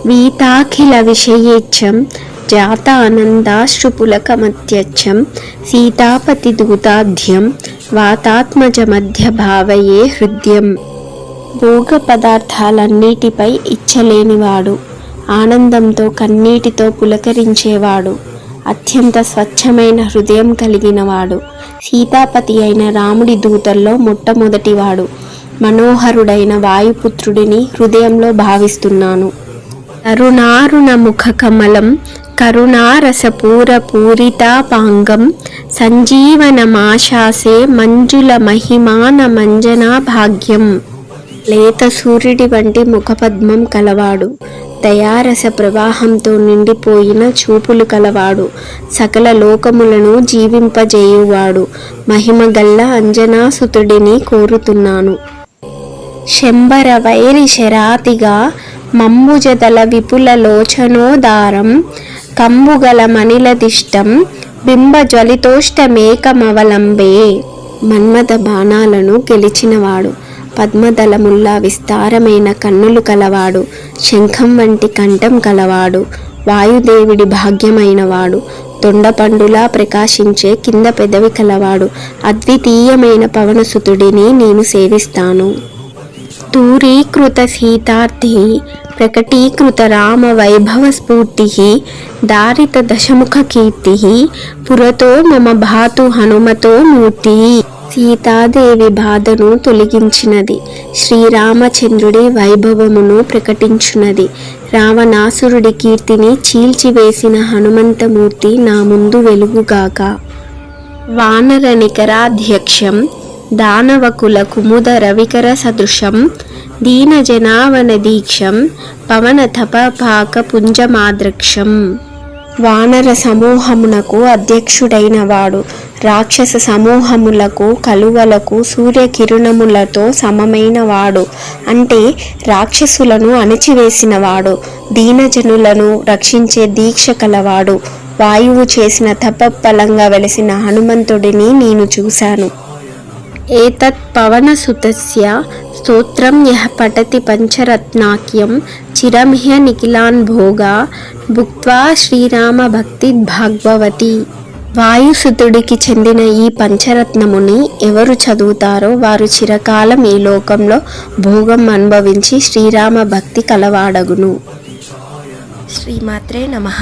వీతాఖిల విషయేచ్ఛం జాతానందాశ్రుపులకమత్యచ్చం సీతాపతి దూతాధ్యం వాతాత్మజ మధ్య భావయే హృద్యం. భోగ పదార్థాలన్నిటిపై ఇచ్చలేనివాడు, ఆనందంతో కన్నీటితో పులకరించేవాడు, అత్యంత స్వచ్ఛమైన హృదయం కలిగినవాడు, సీతాపతి అయిన రాముడి దూతల్లో మొట్టమొదటివాడు, మనోహరుడైన వాయుపుత్రుడిని హృదయంలో భావిస్తున్నాను. తరుణారుణ ముఖ కమలం కరుణారసపూర పూరితాపాంగం సంజీవనమాశాసే మంజుల మహిమాన మంజనా భాగ్యం. లేత సూర్యుడి వంటి ముఖపద్మం కలవాడు, దయారస ప్రవాహంతో నిండిపోయిన చూపులు కలవాడు, సకల లోకములను జీవింపజేయువాడు, మహిమగల్ల అంజనాసుతుడిని కోరుతున్నాను. శంబర వైరి శరాతిగా మంబుజదల విపుల లోచనోదారం కంబుగల మనిలదిష్టం బింబజ్వలితోష్టమేకమవలంబే. మన్మథ బాణాలను గెలిచినవాడు, పద్మదళముల్లా విస్తారమైన కన్నులు కలవాడు, శంఖం వంటి కంఠం కలవాడు, వాయుదేవుడి భాగ్యమైనవాడు, దొండపండులా ప్రకాశించే కింద పెదవి కలవాడు, అద్వితీయమైన పవనసుతుడిని నేను సేవిస్తాను. దూరీకృత సీతార్థి ప్రకటీకృత రామ వైభవ స్ఫూర్తి దారిత దశముఖ కీర్తి పురతో మమ భాతు హనుమతో మూర్తి. సీతాదేవి బాధను తొలగించినది, శ్రీరామచంద్రుడి వైభవమును ప్రకటించున్నది, రావణాసురుడి కీర్తిని చీల్చివేసిన హనుమంతమూర్తి నా ముందు వెలుగుగాక. వానర నికరాధ్యక్షం దానవకుల కుముద రవికర సదృశం దీనజనావన దీక్షం పవన తపపాక పుంజమాద్రక్షం. వానర సమూహమునకు అధ్యక్షుడైన వాడు, రాక్షస సమూహములకు కలువలకు సూర్యకిరణములతో సమమైన వాడు, అంటే రాక్షసులను అణిచివేసినవాడు, దీనజనులను రక్షించే దీక్ష కలవాడు, వాయువు చేసిన తపఫలంగా వెలసిన హనుమంతుడిని నేను చూశాను. ఏతత్ పవనసుతస్య స్తోత్రం యః పఠతి పంచరత్నాఖ్యం చిరమిహ నిఖిలాన్ భోగా భుక్త్వా శ్రీరామ భక్తి భాగ్భవతి. వాయుసుతుడికి చెందిన ఈ పంచరత్నముని ఎవరు చదువుతారో వారు చిరకాలం ఈ లోకంలో భోగం అనుభవించి శ్రీరామ భక్తి కలవాడగును. శ్రీమాత్రే నమః.